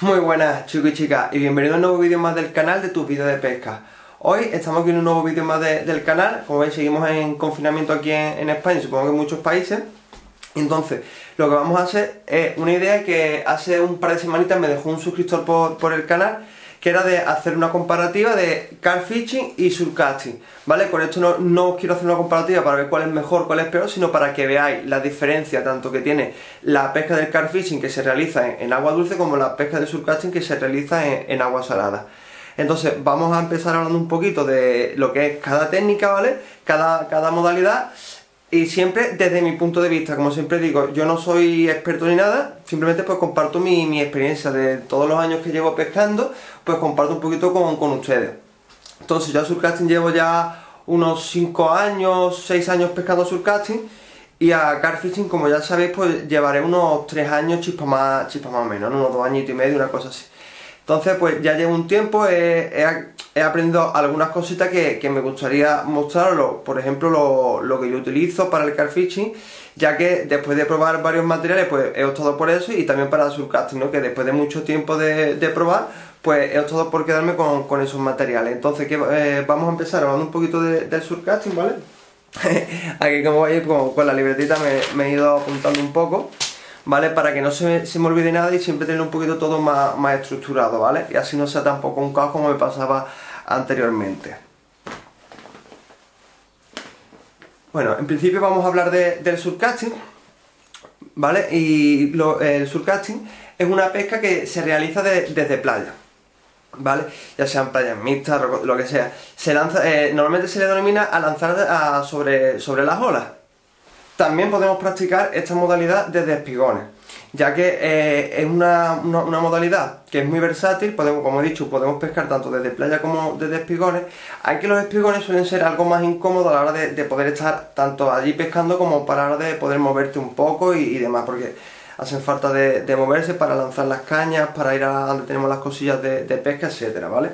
Muy buenas chicos y chicas y bienvenidos a un nuevo vídeo más del canal de tus vídeos de pesca. Hoy estamos aquí en un nuevo vídeo más del canal. Como veis, seguimos en confinamiento aquí en España y supongo que en muchos países. Entonces, lo que vamos a hacer es una idea que hace un par de semanitas me dejó un suscriptor por el canal, que era de hacer una comparativa de carp fishing y surfcasting, ¿vale? Con esto no os quiero hacer una comparativa para ver cuál es mejor, cuál es peor, sino para que veáis la diferencia tanto que tiene la pesca del carp fishing que se realiza en agua dulce como la pesca del surfcasting que se realiza en agua salada. Entonces vamos a empezar hablando un poquito de lo que es cada técnica, ¿vale? Cada modalidad. Y siempre desde mi punto de vista, como siempre digo, yo no soy experto ni nada, simplemente pues comparto mi experiencia de todos los años que llevo pescando, pues comparto un poquito con ustedes. Entonces yo surfcasting llevo ya unos 5 años, 6 años pescando surfcasting, y a carp fishing, como ya sabéis, pues llevaré unos 3 años, chispa más o menos, ¿no? Unos 2 añitos y medio, una cosa así. Entonces pues ya llevo un tiempo, he aprendido algunas cositas que me gustaría mostraros, por ejemplo lo que yo utilizo para el carp fishing, ya que después de probar varios materiales pues he optado por eso, y también para el surfcasting, ¿no? Que después de mucho tiempo de probar pues he optado por quedarme con esos materiales. Entonces vamos a empezar hablando un poquito del surfcasting, ¿vale? Aquí, como veis, con la libretita me he ido apuntando un poco, ¿vale? Para que no se me olvide nada y siempre tener un poquito todo más estructurado, ¿vale? Y así no sea tampoco un caos como me pasaba anteriormente. Bueno, en principio vamos a hablar del surfcasting, ¿vale? Y el surfcasting es una pesca que se realiza desde playa, ¿vale? Ya sean playas mixtas, lo que sea. Se lanza, normalmente se le denomina a lanzar sobre las olas. También podemos practicar esta modalidad desde espigones, ya que es una modalidad que es muy versátil. Como he dicho, podemos pescar tanto desde playa como desde espigones, aunque los espigones suelen ser algo más incómodos a la hora de poder estar tanto allí pescando como para la hora de poder moverte un poco y demás, porque hacen falta de moverse para lanzar las cañas, para ir a donde tenemos las cosillas de pesca, etcétera, ¿vale?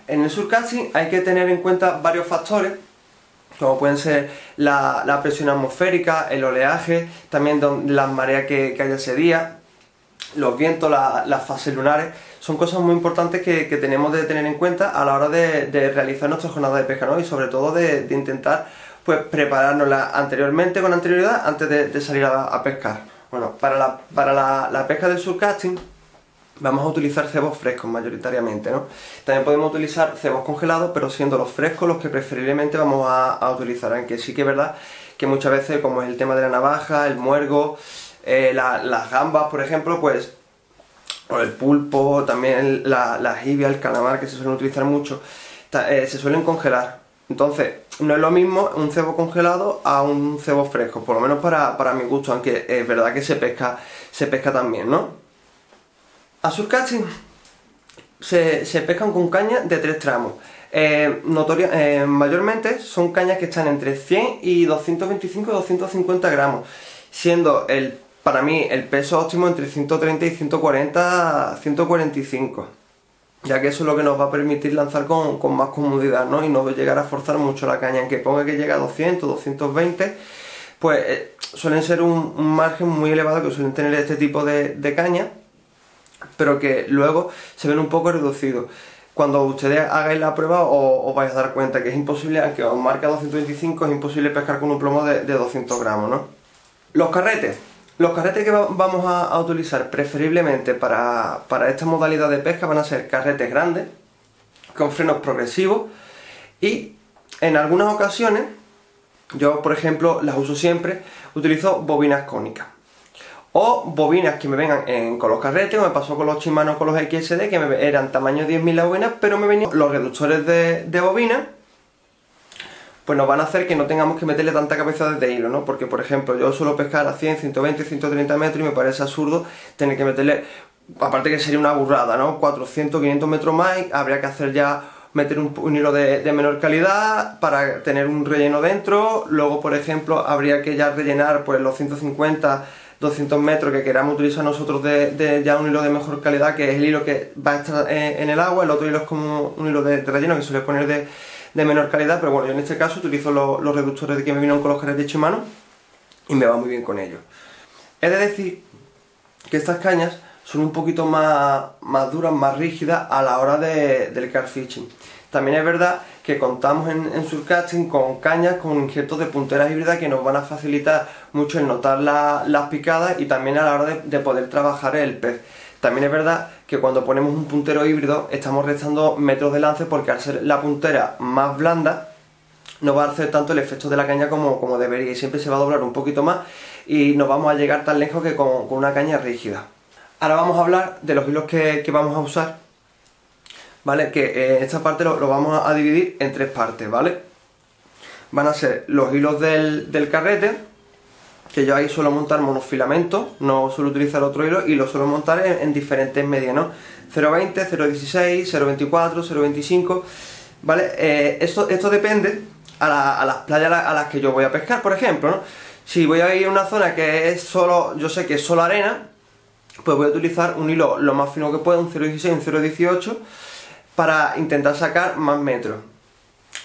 En el surfcasting hay que tener en cuenta varios factores, como pueden ser la presión atmosférica, el oleaje, también las mareas que haya ese día, los vientos, las fases lunares. Son cosas muy importantes que tenemos de tener en cuenta a la hora de realizar nuestra jornada de pesca, ¿no? Y sobre todo de intentar pues preparárnosla con anterioridad antes de salir a pescar. Bueno, para la pesca del surfcasting vamos a utilizar cebos frescos mayoritariamente, ¿no? También podemos utilizar cebos congelados, pero siendo los frescos los que preferiblemente vamos a utilizar, aunque sí que es verdad que muchas veces, como es el tema de la navaja, el muergo, las gambas, por ejemplo, pues, o el pulpo, también la jibia, el calamar, que se suelen utilizar mucho, se suelen congelar. Entonces, no es lo mismo un cebo congelado a un cebo fresco, por lo menos para mi gusto, aunque es verdad que se pesca también, ¿no? A surfcasting se pescan con cañas de 3 tramos. Mayormente son cañas que están entre 100 y 225 y 250 gramos, siendo para mí el peso óptimo entre 130 y 145, ya que eso es lo que nos va a permitir lanzar con más comodidad, ¿no? Y no llegar a forzar mucho la caña. Aunque ponga que llega a 200, 220, pues suelen ser un margen muy elevado que suelen tener este tipo de cañas, pero que luego se ven un poco reducidos. Cuando ustedes hagáis la prueba os vais a dar cuenta que es imposible, aunque os marca 225, es imposible pescar con un plomo de 200 gramos, ¿no? Los carretes que vamos a utilizar preferiblemente para esta modalidad de pesca van a ser carretes grandes, con frenos progresivos, y en algunas ocasiones, yo por ejemplo las uso siempre, utilizo bobinas cónicas. O bobinas que me vengan con los carretes, como me pasó con los Shimano, con los XSD, que eran tamaño 10.000 las bobinas, pero me venían los reductores de bobina, pues nos van a hacer que no tengamos que meterle tanta cabeza de hilo, ¿no? Porque, por ejemplo, yo suelo pescar a 100, 120, 130 metros y me parece absurdo tener que meterle, aparte que sería una burrada, ¿no? 400, 500 metros más, y habría que meter un hilo de menor calidad para tener un relleno dentro. Luego, por ejemplo, habría que ya rellenar pues los 150, 200 metros que queramos utilizar nosotros de ya un hilo de mejor calidad, que es el hilo que va a estar en el agua. El otro hilo es como un hilo de relleno que suele poner de menor calidad, pero bueno, yo en este caso utilizo los reductores que me vienen con los carretes de Shimano y me va muy bien con ellos. Es de decir que estas cañas son un poquito más duras, más rígidas a la hora del carp fishing. También es verdad que contamos en Surfcasting con cañas con injertos de punteras híbridas que nos van a facilitar mucho el notar las picadas y también a la hora de poder trabajar el pez. También es verdad que cuando ponemos un puntero híbrido estamos restando metros de lance porque al ser la puntera más blanda no va a hacer tanto el efecto de la caña como debería y siempre se va a doblar un poquito más y no vamos a llegar tan lejos que con una caña rígida. Ahora vamos a hablar de los hilos que vamos a usar, ¿vale? Que esta parte lo vamos a dividir en tres partes, ¿vale? Van a ser los hilos del carrete, que yo ahí suelo montar monofilamentos, no suelo utilizar otro hilo y lo suelo montar en diferentes medias, ¿no? 0.20, 0.16, 0.24, 0.25, ¿vale? Esto depende a las playas a las que yo voy a pescar, por ejemplo, ¿no? Si voy a ir a una zona que es solo, yo sé que es solo arena, pues voy a utilizar un hilo lo más fino que pueda, un 0.16, un 0.18, para intentar sacar más metros.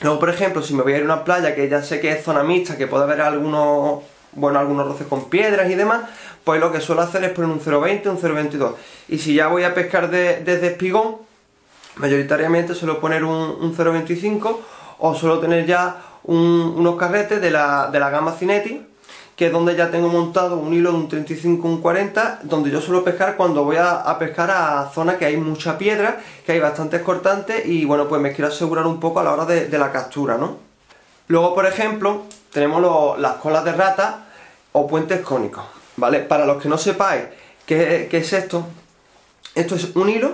Luego, por ejemplo, si me voy a ir a una playa que ya sé que es zona mixta, que puede haber algunos roces con piedras y demás, pues lo que suelo hacer es poner un 0.20, un 0.22. Y si ya voy a pescar desde espigón, mayoritariamente suelo poner un 0.25 o suelo tener ya unos carretes de la gama Cinetti, que es donde ya tengo montado un hilo de un 35, un 40, donde yo suelo pescar cuando voy a pescar a zonas que hay mucha piedra, que hay bastantes cortantes y bueno, pues me quiero asegurar un poco a la hora de la captura, ¿no? Luego, por ejemplo, tenemos las colas de rata o puentes cónicos, ¿vale? Para los que no sepáis qué es esto es un hilo,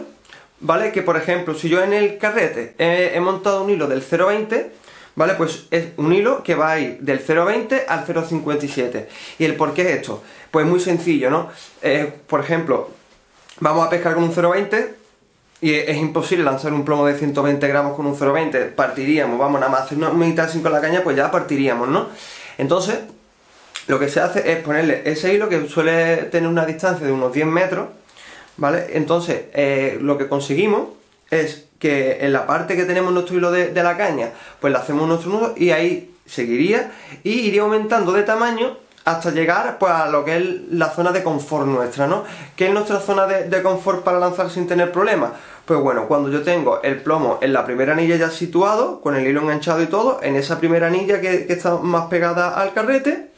¿vale? Que por ejemplo, si yo en el carrete he montado un hilo del 0.20, ¿vale? Pues es un hilo que va a ir del 0.20 al 0.57. ¿Y el por qué es esto? Pues muy sencillo, ¿no? Por ejemplo, vamos a pescar con un 0.20 y es imposible lanzar un plomo de 120 gramos con un 0.20, partiríamos, vamos, nada más hacer una mitad sin con la caña, pues ya partiríamos, ¿no? Entonces, lo que se hace es ponerle ese hilo que suele tener una distancia de unos 10 metros, ¿vale? Entonces, lo que conseguimos es que en la parte que tenemos nuestro hilo de la caña, pues le hacemos nuestro nudo y ahí seguiría y iría aumentando de tamaño hasta llegar pues a lo que es la zona de confort nuestra, ¿no? ¿Qué es nuestra zona de confort para lanzar sin tener problemas? Pues bueno, cuando yo tengo el plomo en la primera anilla ya situado, con el hilo enganchado y todo, en esa primera anilla que está más pegada al carrete,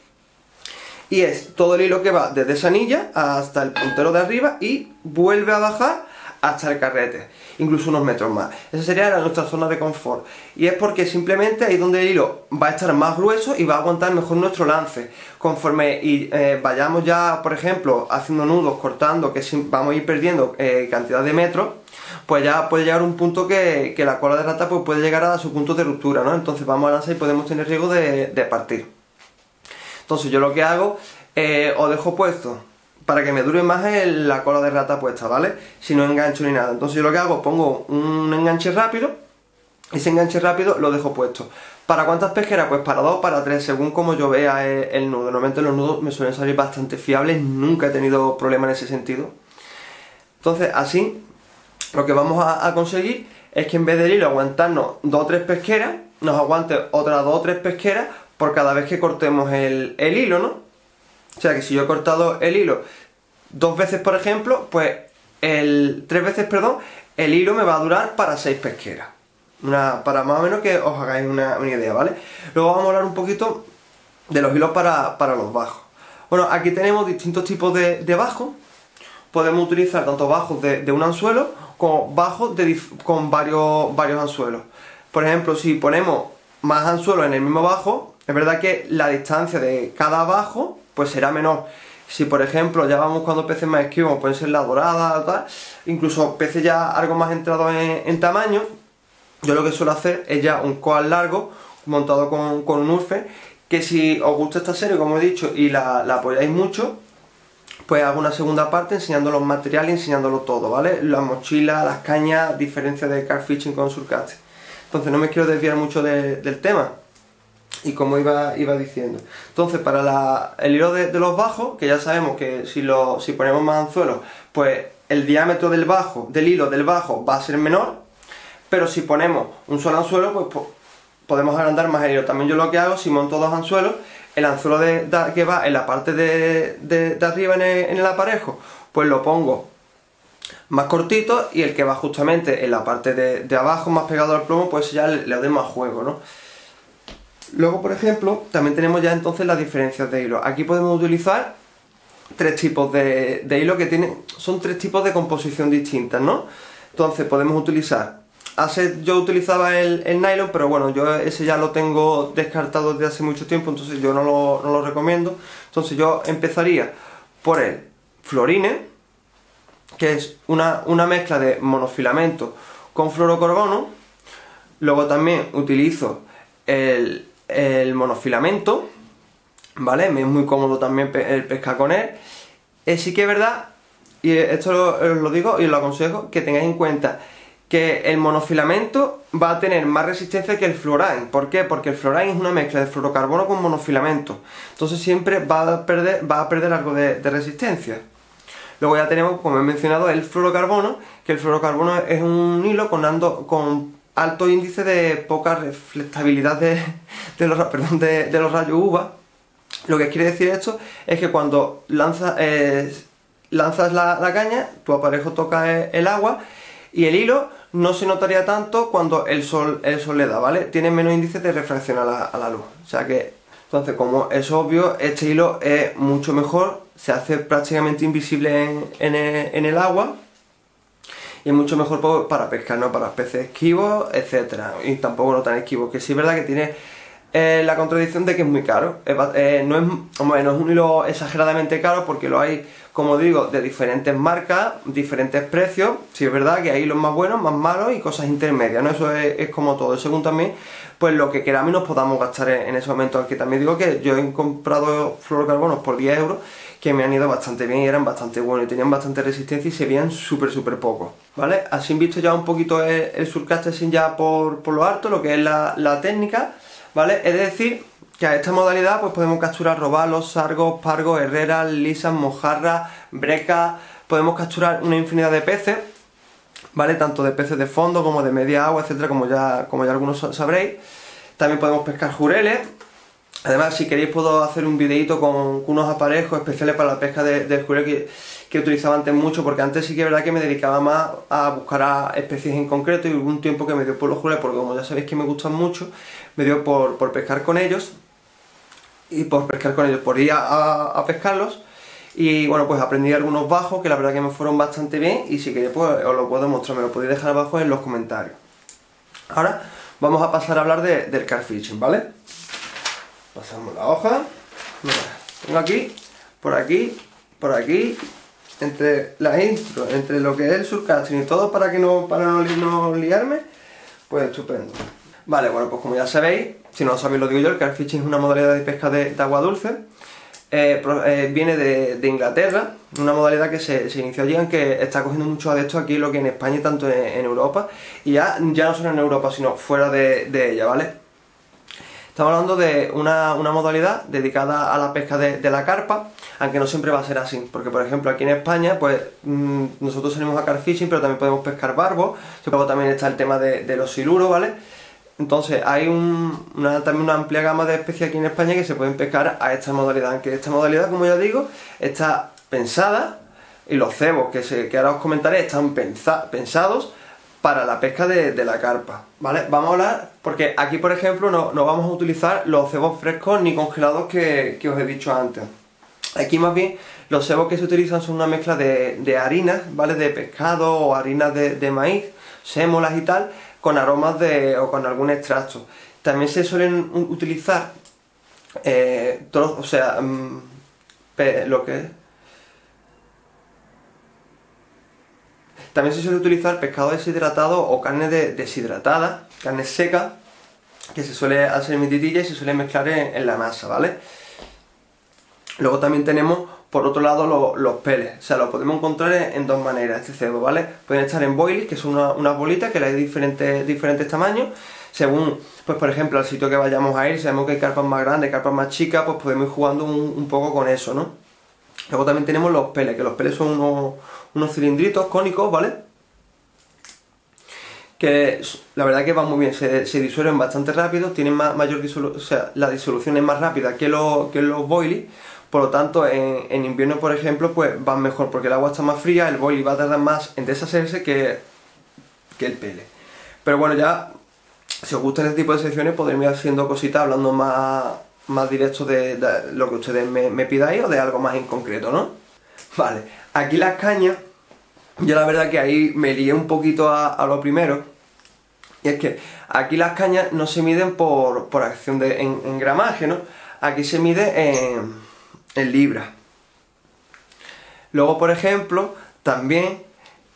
y es todo el hilo que va desde esa anilla hasta el puntero de arriba y vuelve a bajar hasta el carrete, incluso unos metros más. Esa sería nuestra zona de confort. Y es porque simplemente ahí donde el hilo va a estar más grueso y va a aguantar mejor nuestro lance. Conforme vayamos ya, por ejemplo, haciendo nudos, cortando, que vamos a ir perdiendo cantidad de metros, pues ya puede llegar un punto que la cola de rata pues puede llegar a su punto de ruptura, ¿no? Entonces vamos a lanzar y podemos tener riesgo de partir. Entonces yo lo que hago, os dejo puesto para que me dure más la cola de rata puesta, ¿vale? Si no engancho ni nada. Entonces yo lo que hago, pongo un enganche rápido, ese enganche rápido lo dejo puesto. ¿Para cuántas pesqueras? Pues para 2, para 3, según como yo vea el nudo. Normalmente los nudos me suelen salir bastante fiables, nunca he tenido problema en ese sentido. Entonces así, lo que vamos a conseguir es que en vez del hilo aguantarnos 2 o 3 pesqueras, nos aguante otras 2 o 3 pesqueras por cada vez que cortemos el hilo, ¿no? O sea que si yo he cortado el hilo 2 veces, por ejemplo, pues 3 veces, perdón, el hilo me va a durar para 6 pesqueras. Para más o menos que os hagáis una idea, ¿vale? Luego vamos a hablar un poquito de los hilos para los bajos. Bueno, aquí tenemos distintos tipos de bajos. Podemos utilizar tanto bajos de un anzuelo como bajos con varios anzuelos. Por ejemplo, si ponemos más anzuelos en el mismo bajo, es verdad que la distancia de cada bajo pues será menor. Si por ejemplo ya vamos cuando peces más esquivos, pueden ser la dorada o tal, incluso peces ya algo más entrados en tamaño, yo lo que suelo hacer es ya un coal largo montado con un urfe, que si os gusta esta serie, como he dicho, y la apoyáis mucho, pues hago una segunda parte enseñando los materiales, enseñándolo todo, ¿vale? Las mochilas, las cañas, diferencia de carp fishing con surfcasting. Entonces no me quiero desviar mucho del tema. Y como iba diciendo, entonces para el hilo de los bajos, que ya sabemos que si ponemos más anzuelos, pues el diámetro del hilo del bajo va a ser menor, pero si ponemos un solo anzuelo, pues podemos agrandar más el hilo. También yo lo que hago, si monto 2 anzuelos, el anzuelo que va en la parte de arriba en el aparejo, pues lo pongo más cortito, y el que va justamente en la parte de abajo, más pegado al plomo, pues ya le doy más juego, ¿no? Luego, por ejemplo, también tenemos ya entonces las diferencias de hilo. Aquí podemos utilizar tres tipos de hilo que tienen, son tres tipos de composición distintas, ¿no? Entonces podemos utilizar, yo utilizaba el nylon, pero bueno, yo ese ya lo tengo descartado desde hace mucho tiempo, entonces yo no lo recomiendo. Entonces yo empezaría por el fluorine, que es una mezcla de monofilamento con fluorocarbono. Luego también utilizo el monofilamento, ¿vale? Me es muy cómodo también el pescar con él. Sí que es verdad, y esto lo digo y lo aconsejo, que tengáis en cuenta que el monofilamento va a tener más resistencia que el fluorine. ¿Por qué? Porque el fluorine es una mezcla de fluorocarbono con monofilamento, entonces siempre va a perder algo de resistencia. Luego ya tenemos, como he mencionado, el fluorocarbono, que el fluorocarbono es un hilo con alto índice de poca reflectabilidad de los rayos UVA. Lo que quiere decir esto es que cuando lanzas la caña, tu aparejo toca el agua y el hilo no se notaría tanto cuando el sol le da, ¿vale? Tiene menos índice de refracción a la luz. O sea que, entonces, como es obvio, este hilo es mucho mejor, se hace prácticamente invisible en el agua, y es mucho mejor para pescar, ¿no? Para peces esquivos, etcétera, y tampoco no tan esquivos, que sí es verdad que tiene la contradicción de que es muy caro. No es un hilo exageradamente caro, porque lo hay, como digo, de diferentes marcas, diferentes precios. Sí es verdad que hay hilos más buenos, más malos y cosas intermedias, ¿no? Eso es como todo, según también pues lo que queramos y nos podamos gastar en ese momento. Aunque también digo que yo he comprado fluorocarbonos por 10 euros que me han ido bastante bien y eran bastante buenos y tenían bastante resistencia y se veían súper poco, ¿vale? Así han visto ya un poquito el surcasting ya por lo alto, lo que es la técnica, ¿vale? Es decir, que a esta modalidad pues podemos capturar robalos, sargos, pargos, herreras, lisas, mojarras, brecas. Podemos capturar una infinidad de peces, ¿vale? Tanto de peces de fondo como de media agua, etcétera, como ya algunos sabréis. También podemos pescar jureles. Además, si queréis puedo hacer un videito con unos aparejos especiales para la pesca del jurel que utilizaba antes mucho, porque antes sí que es verdad que me dedicaba más a buscar a especies en concreto, y hubo un tiempo que me dio por los jureles, porque como ya sabéis que me gustan mucho, me dio por pescar con ellos, por ir a pescarlos. Y bueno, pues aprendí algunos bajos que la verdad que me fueron bastante bien, y si queréis pues os lo puedo mostrar, me lo podéis dejar abajo en los comentarios. Ahora vamos a pasar a hablar del carp fishing, ¿vale? Pasamos la hoja. Mira, tengo aquí, por aquí, entre la intro, entre lo que es el surcasting y todo, para no liarme, pues estupendo. Vale, bueno, pues como ya sabéis, si no lo sabéis lo digo yo, el carp fishing es una modalidad de pesca de agua dulce. Viene de Inglaterra, una modalidad que se inició allí, aunque está cogiendo muchos adeptos aquí, lo que en España y tanto en Europa, y ya no solo en Europa, sino fuera de ella, ¿vale? Estamos hablando de una modalidad dedicada a la pesca de la carpa, aunque no siempre va a ser así, porque por ejemplo aquí en España pues nosotros salimos a carp fishing, pero también podemos pescar barbos. Luego también está el tema de los siluros, ¿vale? Entonces hay también una amplia gama de especies aquí en España que se pueden pescar a esta modalidad, aunque esta modalidad, como ya digo, está pensada, y los cebos que ahora os comentaré están pensados para la pesca de la carpa, ¿vale? Vamos a hablar, porque aquí por ejemplo no vamos a utilizar los cebos frescos ni congelados que os he dicho antes. Aquí más bien los cebos que se utilizan son una mezcla de harinas, ¿vale? De pescado o harinas de maíz, sémolas y tal, con aromas o con algún extracto. También se suelen utilizar También se suele utilizar pescado deshidratado o carne deshidratada, carne seca, que se suele hacer en mititilla y se suele mezclar en la masa, ¿vale? Luego también tenemos, por otro lado, los peles. O sea, los podemos encontrar en dos maneras, este cebo, ¿vale? Pueden estar en boilies, que son unas bolitas que hay de diferentes tamaños. Según, pues por ejemplo, al sitio que vayamos a ir, sabemos que hay carpas más grandes, carpas más chicas, pues podemos ir jugando un poco con eso, ¿no? Luego también tenemos los peles, que los peles son unos cilindritos cónicos, ¿vale? Que la verdad que van muy bien, se disuelven bastante rápido, tienen mayor disolución, o sea, la disolución es más rápida que los boilies, por lo tanto en invierno, por ejemplo, pues van mejor porque el agua está más fría, el boili va a tardar más en deshacerse que el pele. Pero bueno, ya si os gustan este tipo de secciones podremos ir haciendo cositas hablando más directo de lo que ustedes me pidáis o de algo más en concreto, ¿no? Vale, aquí las cañas, yo la verdad que ahí me lié un poquito a lo primero, y es que aquí las cañas no se miden por acción en gramaje, ¿no? Aquí se mide en libras. Luego, por ejemplo, también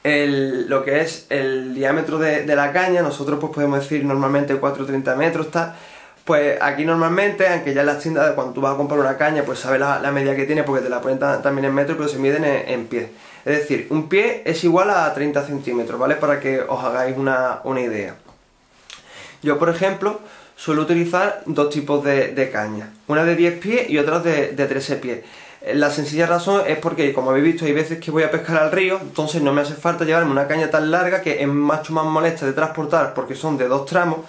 lo que es el diámetro de la caña, nosotros pues podemos decir normalmente 4,30 metros, tal. Pues aquí normalmente, aunque ya en las tiendas cuando tú vas a comprar una caña, pues sabes la medida que tiene porque te la ponen también en metros, pero se miden en pies. Es decir, un pie es igual a 30 centímetros, ¿vale? Para que os hagáis una idea. Yo, por ejemplo, suelo utilizar dos tipos de cañas. Una de 10 pies y otra de 13 pies. La sencilla razón es porque, como habéis visto, hay veces que voy a pescar al río, entonces no me hace falta llevarme una caña tan larga que es mucho más molesta de transportar porque son de dos tramos.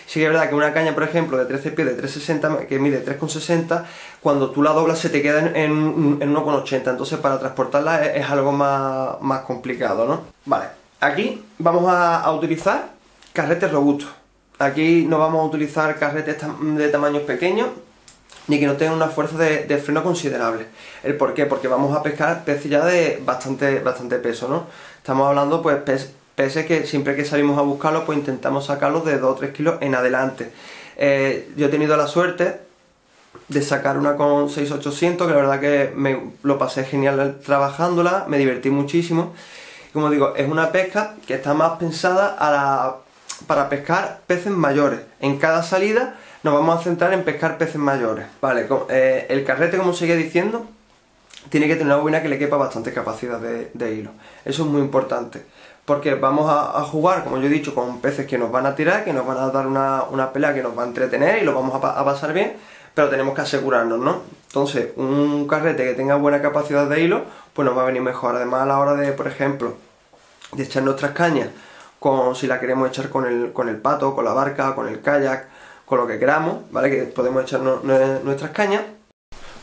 Sí que es verdad que una caña, por ejemplo, de 13 pies, de 3,60, que mide 3,60, cuando tú la doblas se te queda en 1,80, entonces para transportarla es algo más complicado, ¿no? Vale, aquí vamos a utilizar carretes robustos. Aquí no vamos a utilizar carretes de tamaños pequeños, ni que no tengan una fuerza de freno considerable. ¿El por qué? Porque vamos a pescar peces ya de bastante peso, ¿no? Estamos hablando pues peces que siempre que salimos a buscarlos pues intentamos sacarlos de 2 o 3 kilos en adelante. Yo he tenido la suerte de sacar una con 6,800, que la verdad que me lo pasé genial trabajándola, me divertí muchísimo. Como digo, es una pesca que está más pensada para pescar peces mayores. En cada salida nos vamos a centrar en pescar peces mayores. Vale, el carrete, como seguía diciendo, tiene que tener una bobina que le quepa bastante capacidad de hilo. Eso es muy importante, porque vamos a jugar, como yo he dicho, con peces que nos van a tirar, que nos van a dar una pelea que nos va a entretener y lo vamos a pasar bien, pero tenemos que asegurarnos, ¿no? Entonces, un carrete que tenga buena capacidad de hilo, pues nos va a venir mejor. Además, a la hora de, por ejemplo, de echar nuestras cañas, si la queremos echar con el pato, con la barca, con el kayak, con lo que queramos, ¿vale? Que podemos echar nuestras cañas.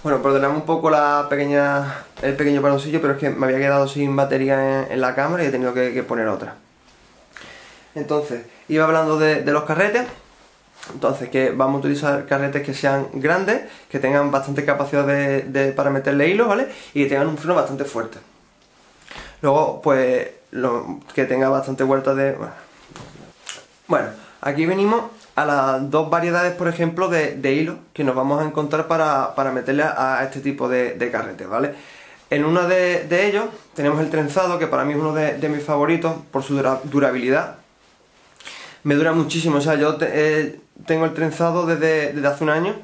Bueno, perdonadme un poco el pequeño paroncillo, pero es que me había quedado sin batería en la cámara y he tenido que poner otra. Entonces, iba hablando de los carretes. Entonces, que vamos a utilizar carretes que sean grandes, que tengan bastante capacidad para meterle hilo, ¿vale? Y que tengan un freno bastante fuerte. Luego, pues, que tenga bastante vuelta de... Bueno, aquí venimos a las dos variedades, por ejemplo, de hilo que nos vamos a encontrar para meterle a este tipo de carretes, ¿vale? En uno de ellos tenemos el trenzado, que para mí es uno de mis favoritos por su durabilidad. Me dura muchísimo, o sea, yo tengo el trenzado desde hace un año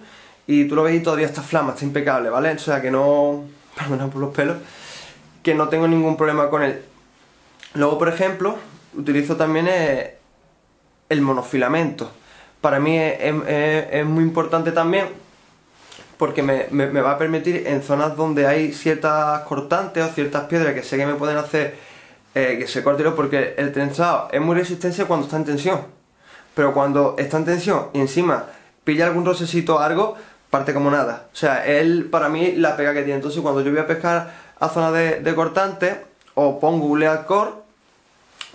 y tú lo ves y todavía está flama, está impecable, ¿vale? O sea, que no... Perdona por los pelos, que no tengo ningún problema con él. Luego, por ejemplo, utilizo también el monofilamento. Para mí es muy importante también porque me va a permitir en zonas donde hay ciertas cortantes o ciertas piedras que sé que me pueden hacer que se corte, porque el trenzado es muy resistente cuando está en tensión, pero cuando está en tensión y encima pilla algún rocecito o algo, parte como nada. O sea, él para mí la pega que tiene. Entonces cuando yo voy a pescar a zonas de cortantes, o pongo un lead core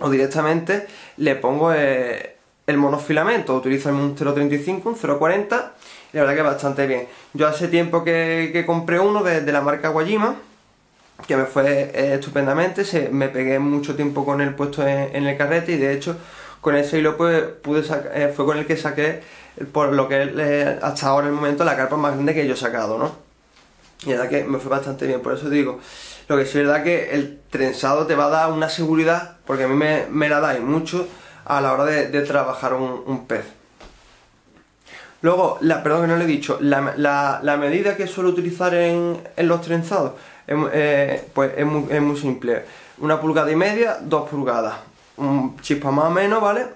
o directamente le pongo el monofilamento. Utilizo un 0.35, un 0.40 y la verdad que bastante bien. Yo hace tiempo que compré uno de la marca Wajima, que me fue estupendamente, me pegué mucho tiempo con él puesto en el carrete y de hecho con ese hilo pues fue con el que saqué, por lo que es hasta ahora el momento, la carpa más grande que yo he sacado, ¿no? Y la verdad que me fue bastante bien. Por eso digo, lo que sí es verdad que el trenzado te va a dar una seguridad, porque a mí me la da y mucho a la hora de trabajar un pez. Luego, perdón que no lo he dicho, la medida que suelo utilizar en los trenzados pues es muy simple. 1,5 pulgadas, 2 pulgadas, un chispa más o menos, ¿vale?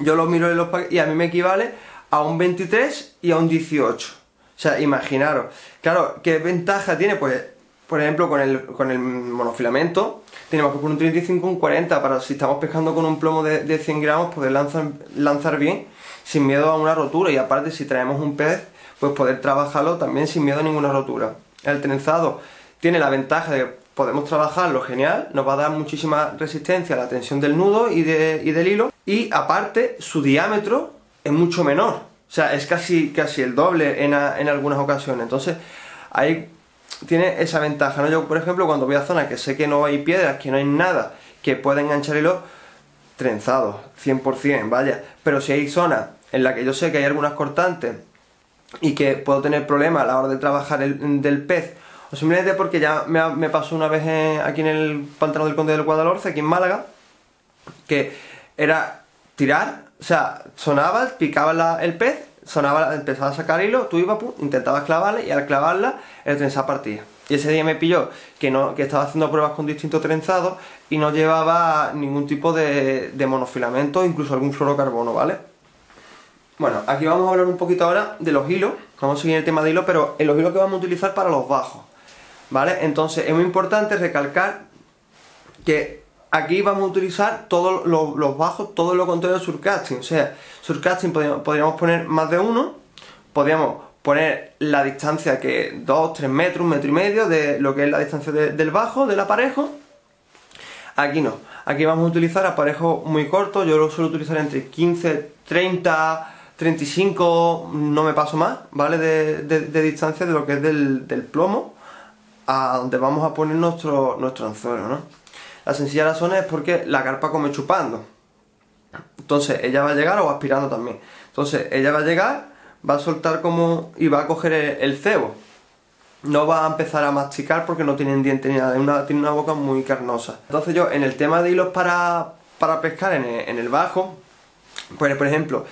Yo lo miro en los paquetes y a mí me equivale a un 23 y a un 18. O sea, imaginaros. Claro, ¿qué ventaja tiene? Pues, por ejemplo, con el monofilamento tenemos que poner un 35, un 40 para, si estamos pescando con un plomo de 100 gramos, poder lanzar bien sin miedo a una rotura. Y aparte, si traemos un pez, pues poder trabajarlo también sin miedo a ninguna rotura. El trenzado tiene la ventaja de que podemos trabajarlo genial, nos va a dar muchísima resistencia a la tensión del nudo y del hilo, y aparte su diámetro es mucho menor, o sea, es casi el doble en algunas ocasiones. Entonces ahí tiene esa ventaja, ¿no? Yo, por ejemplo, cuando voy a zonas que sé que no hay piedras, que no hay nada que pueda enganchar hilo, trenzado, 100%, vaya. Pero si hay zonas en las que yo sé que hay algunas cortantes y que puedo tener problemas a la hora de trabajar del pez, o simplemente porque ya me pasó una vez aquí en el pantano del Conde del Guadalhorce, aquí en Málaga, que era tirar, o sea, sonaba, picaba el pez, sonaba, empezaba a sacar hilo, tú ibas, intentabas clavarle, y al clavarla el trenzado partía. Y ese día me pilló que estaba haciendo pruebas con distintos trenzados y no llevaba ningún tipo de monofilamento, incluso algún fluorocarbono, ¿vale? Bueno, aquí vamos a hablar un poquito ahora de los hilos, vamos a seguir el tema de hilo, pero en los hilos que vamos a utilizar para los bajos, ¿vale? Entonces es muy importante recalcar que aquí vamos a utilizar todos los bajos, todo lo contrario de surcasting. O sea, surcasting podríamos poner más de uno, podríamos poner la distancia que 2, 3 metros, 1,5 metros de lo que es la distancia del bajo, del aparejo. Aquí no, aquí vamos a utilizar aparejos muy cortos, yo lo suelo utilizar entre 15, 30, 35, no me paso más, ¿vale? De distancia de lo que es del plomo a donde vamos a poner nuestro anzuelo, ¿no? La sencilla razón es porque la carpa come chupando. Entonces ella va a llegar o aspirando también. Entonces ella va a llegar, va a soltar como y va a coger el cebo. No va a empezar a masticar porque no tienen dientes ni nada, tiene una boca muy carnosa. Entonces yo en el tema de hilos para pescar en el bajo, pues por ejemplo,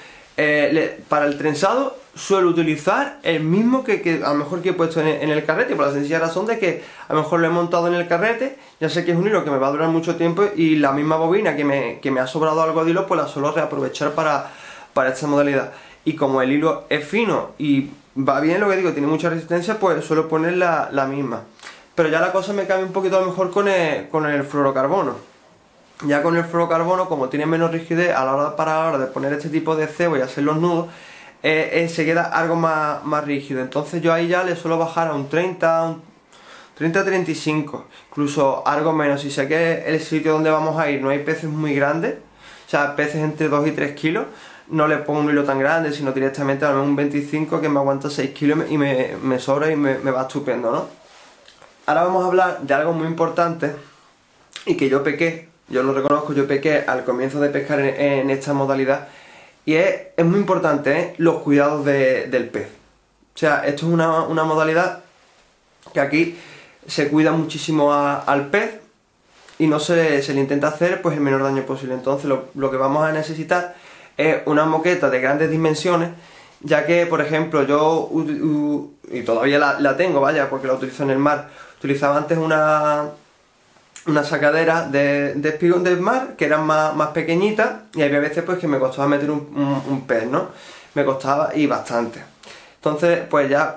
para el trenzado suelo utilizar el mismo que a lo mejor que he puesto en el carrete, por la sencilla razón de que a lo mejor lo he montado en el carrete, ya sé que es un hilo que me va a durar mucho tiempo y la misma bobina que me ha sobrado algo de hilo, pues la suelo reaprovechar para esta modalidad. Y como el hilo es fino y va bien, lo que digo, tiene mucha resistencia, pues suelo poner la misma. Pero ya la cosa me cambia un poquito a lo mejor con el fluorocarbono. Ya con el fluorocarbono, como tiene menos rigidez a la hora de poner este tipo de cebo y hacer los nudos, se queda algo más rígido. Entonces yo ahí ya le suelo bajar a un 30, 35, incluso algo menos. Si sé que el sitio donde vamos a ir no hay peces muy grandes, o sea, peces entre 2 y 3 kilos, no le pongo un hilo tan grande, sino directamente a lo mejor un 25 que me aguanta 6 kilos y me sobra y me va estupendo, ¿no? Ahora vamos a hablar de algo muy importante y que yo pequé, yo lo reconozco, yo pequé al comienzo de pescar en esta modalidad, y es muy importante, los cuidados del pez. O sea, esto es una modalidad que aquí se cuida muchísimo al pez y no se le intenta hacer pues el menor daño posible. Entonces lo que vamos a necesitar es una moqueta de grandes dimensiones, ya que por ejemplo yo, y todavía la tengo, vaya, porque la utilizo en el mar, utilizaba antes una sacadera de espigón del mar, que eran más pequeñitas, y había veces pues que me costaba meter un pez, ¿no? Me costaba y bastante. Entonces pues ya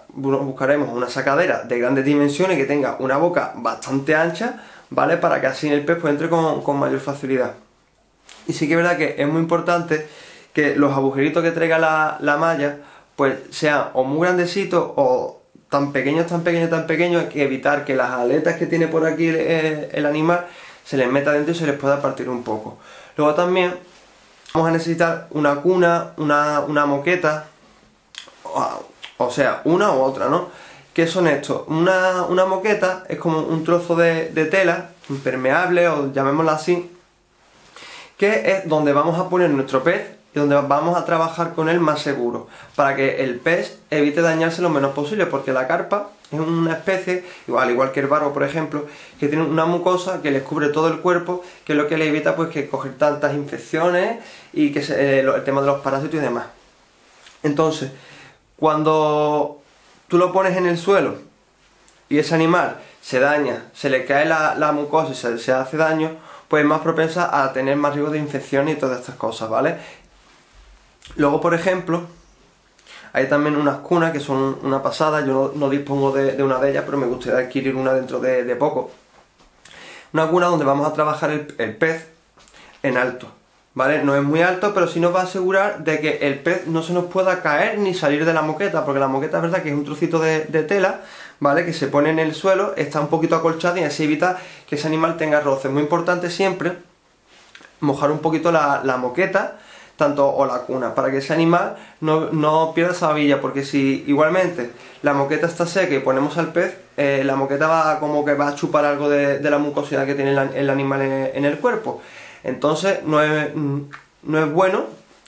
buscaremos una sacadera de grandes dimensiones que tenga una boca bastante ancha, ¿vale? Para que así el pez pues entre con mayor facilidad. Y sí que es verdad que es muy importante que los agujeritos que traiga la malla pues sean o muy grandecitos o tan pequeños, que evitar que las aletas que tiene por aquí el animal se les meta dentro y se les pueda partir un poco. Luego también vamos a necesitar una cuna, una moqueta, o sea, una u otra, ¿no? ¿Qué son estos? Una moqueta es como un trozo de tela impermeable, o llamémosla así, que es donde vamos a poner nuestro pez y donde vamos a trabajar con él más seguro, para que el pez evite dañarse lo menos posible, porque la carpa es una especie, igual que el barbo por ejemplo, que tiene una mucosa que les cubre todo el cuerpo, que es lo que le evita pues que coger tantas infecciones y que el tema de los parásitos y demás. Entonces, cuando tú lo pones en el suelo y ese animal se daña, se le cae la mucosa y se hace daño, pues es más propensa a tener más riesgo de infección y todas estas cosas, ¿vale? Luego, por ejemplo, hay también unas cunas que son una pasada. Yo no dispongo de una de ellas, pero me gustaría adquirir una dentro de poco. Una cuna donde vamos a trabajar el pez en alto, ¿vale? No es muy alto, pero sí nos va a asegurar de que el pez no se nos pueda caer ni salir de la moqueta, porque la moqueta es verdad que es un trocito de tela, ¿vale? Que se pone en el suelo, está un poquito acolchada y así evita que ese animal tenga roce. Es muy importante siempre mojar un poquito la moqueta, tanto o la cuna, para que ese animal no pierda esa babilla, porque si igualmente la moqueta está seca y ponemos al pez, la moqueta va como que va a chupar algo de la mucosidad que tiene el animal en el cuerpo. Entonces no es bueno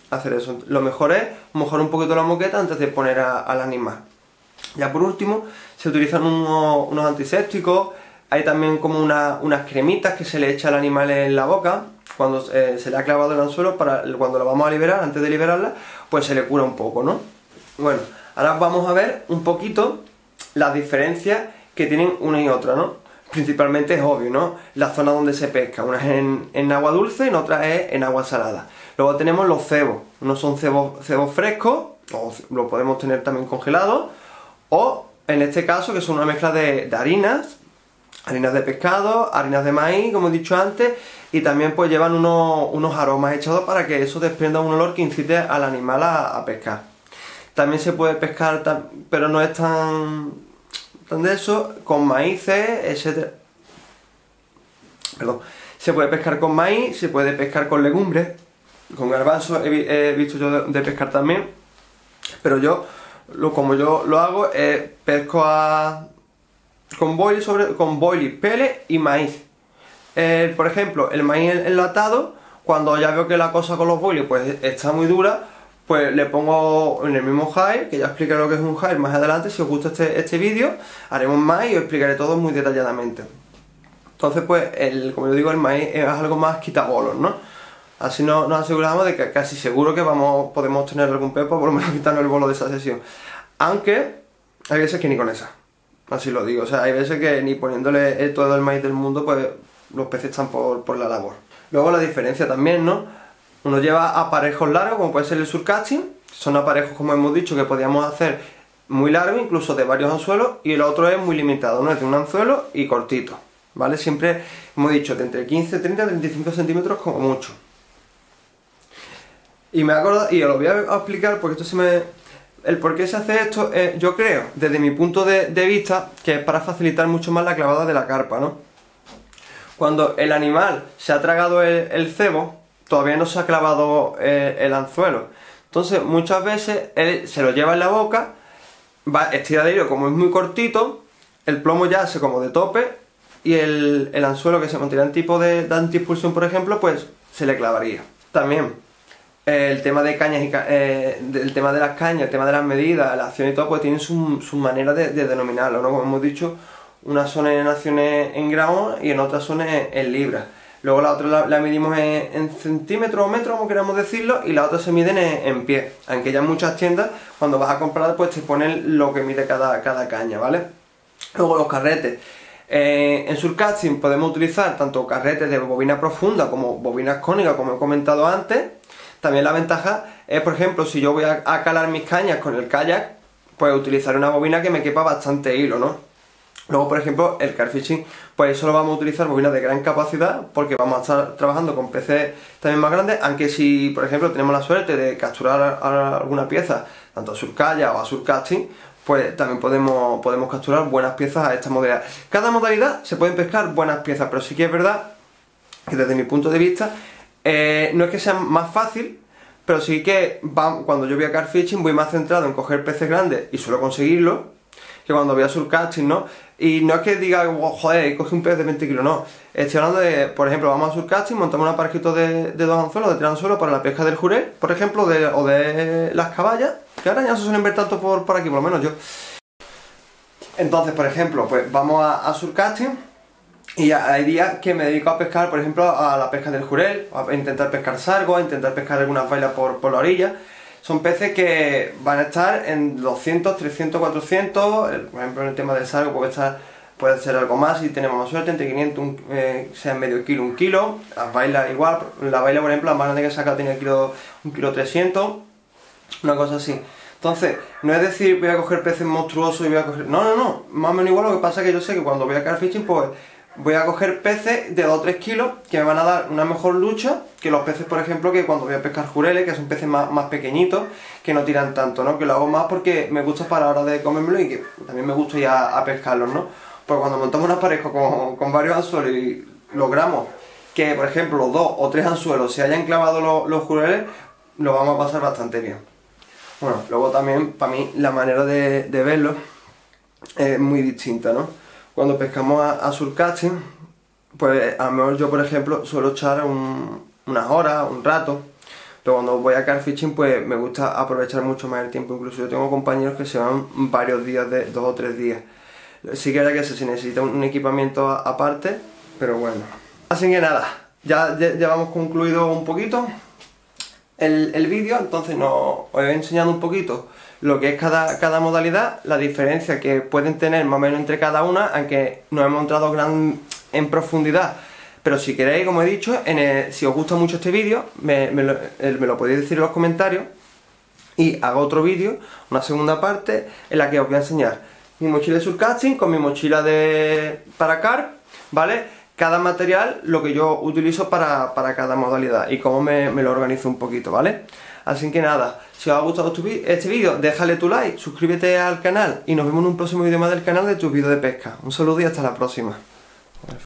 hacer eso. Lo mejor es mojar un poquito la moqueta antes de poner al animal. Ya por último, se utilizan unos antisépticos. Hay también como unas cremitas que se le echa al animal en la boca cuando se le ha clavado el anzuelo, para cuando lo vamos a liberar, antes de liberarla, pues se le cura un poco, ¿no? Bueno, ahora vamos a ver un poquito las diferencias que tienen una y otra, ¿no? Principalmente es obvio, ¿no? La zona donde se pesca, una es en agua dulce y en otra es en agua salada. Luego tenemos los cebos, unos son cebos frescos, o lo podemos tener también congelados, o en este caso que son una mezcla de harinas de pescado, harinas de maíz, como he dicho antes, y también pues llevan unos aromas echados para que eso desprenda un olor que incite al animal a pescar. También se puede pescar, pero no es tan de eso, con maíces, etc. Perdón. Se puede pescar con maíz, se puede pescar con legumbres, con garbanzos he visto yo de pescar también, pero como yo lo hago, pesco con boilies, pele y maíz. Por ejemplo, el maíz enlatado, cuando ya veo que la cosa con los boilies pues está muy dura, pues le pongo en el mismo hire, que ya explicaré lo que es un hire más adelante. Si os gusta este vídeo, haremos más y os explicaré todo muy detalladamente. Entonces pues, como yo digo, el maíz es algo más quitabolos, ¿no? Así nos aseguramos de que casi seguro que podemos tener algún pez, por lo menos quitarnos el bolo de esa sesión. Aunque hay veces que ni con esa. Así lo digo, o sea, hay veces que ni poniéndole todo el maíz del mundo, pues los peces están por la labor. Luego la diferencia también, ¿no? Uno lleva aparejos largos, como puede ser el surcasting, son aparejos, como hemos dicho, que podíamos hacer muy largos, incluso de varios anzuelos, y el otro es muy limitado, ¿no? Es de un anzuelo y cortito, ¿vale? Siempre hemos dicho de entre 15, 30 y 35 centímetros como mucho. Y me acuerdo, y os lo voy a explicar porque esto el por qué se hace esto, yo creo, desde mi punto de vista, que es para facilitar mucho más la clavada de la carpa, ¿no? Cuando el animal se ha tragado el cebo, todavía no se ha clavado el anzuelo. Entonces, muchas veces él se lo lleva en la boca, estira de hilo, como es muy cortito, el plomo ya hace como de tope, y el anzuelo que se mantiene en tipo de antiexpulsión, por ejemplo, pues se le clavaría. También el tema de cañas el tema de las cañas, el tema de las medidas, la acción y todo, pues tienen su manera de denominarlo, ¿no? Como hemos dicho, unas son en acciones en gramos y en otras son en libras. Luego la otra la medimos en centímetros o metros, como queramos decirlo, y la otra se miden en pies. Aunque ya en muchas tiendas, cuando vas a comprar, pues te ponen lo que mide cada caña, ¿vale? Luego los carretes. En surcasting podemos utilizar tanto carretes de bobina profunda como bobinas cónicas, como he comentado antes. También la ventaja es, por ejemplo, si yo voy a calar mis cañas con el kayak, pues utilizar una bobina que me quepa bastante hilo, ¿no? Luego, por ejemplo, el carfishing, pues eso lo vamos a utilizar bobinas de gran capacidad, porque vamos a estar trabajando con peces también más grandes, aunque si, por ejemplo, tenemos la suerte de capturar alguna pieza, tanto a surcaya o a surcasting, pues también podemos capturar buenas piezas a esta modalidad. Cada modalidad se pueden pescar buenas piezas, pero sí que es verdad que desde mi punto de vista, no es que sea más fácil, pero sí que cuando yo voy a carfishing voy más centrado en coger peces grandes y suelo conseguirlo, que cuando voy a surcasting, ¿no? Y no es que diga, oh, joder, coge un pez de 20 kilos, no. Estoy hablando de, por ejemplo, vamos a surcasting, montamos un aparejito de 2 anzuelos, de 3 anzuelos para la pesca del jurel, por ejemplo, o de las caballas, que ahora ya no se suelen ver tanto por aquí, por lo menos yo. Entonces, por ejemplo, pues vamos a surcasting, y hay días que me dedico a pescar, por ejemplo, a la pesca del jurel, a intentar pescar sargo, a intentar pescar algunas bailas por la orilla. Son peces que van a estar en 200, 300, 400, por ejemplo en el tema del sargo puede ser algo más si tenemos más suerte, entre 500, sea medio kilo, 1 kilo, las bailas igual, la baila por ejemplo la más grande que saca tiene 1 kilo 300, una cosa así. Entonces, no es decir voy a coger peces monstruosos y voy a coger... No, más o menos igual, lo que pasa es que yo sé que cuando voy a carfishing pues voy a coger peces de 2 o 3 kilos que me van a dar una mejor lucha que los peces, por ejemplo, que cuando voy a pescar jureles, que son peces más pequeñitos, que no tiran tanto, ¿no? Que lo hago más porque me gusta para la hora de comérmelo y que también me gusta ir a pescarlos, ¿no? Pues cuando montamos una pareja con varios anzuelos y logramos que, por ejemplo, los 2 o 3 anzuelos se hayan clavado los jureles, lo vamos a pasar bastante bien. Bueno, luego también, para mí, la manera de verlo es muy distinta, ¿no? Cuando pescamos a surcasting, pues a lo mejor yo, por ejemplo, suelo echar unas horas, un rato, pero cuando voy a carfishing, pues me gusta aprovechar mucho más el tiempo. Incluso yo tengo compañeros que se van varios días, de 2 o 3 días. Sí que era que se necesita un equipamiento aparte, pero bueno. Así que nada, ya hemos concluido un poquito el vídeo, entonces os he enseñado un poquito lo que es cada modalidad, la diferencia que pueden tener más o menos entre cada una, aunque no hemos entrado en profundidad. Pero si queréis, como he dicho, si os gusta mucho este vídeo, me lo podéis decir en los comentarios y hago otro vídeo, una segunda parte, en la que os voy a enseñar mi mochila de surcasting con mi mochila para carp, ¿vale? Cada material, lo que yo utilizo para cada modalidad y cómo me lo organizo un poquito, ¿vale? Así que nada, si os ha gustado este vídeo, déjale tu like, suscríbete al canal y nos vemos en un próximo vídeo más del canal de tus vídeos de pesca. Un saludo y hasta la próxima.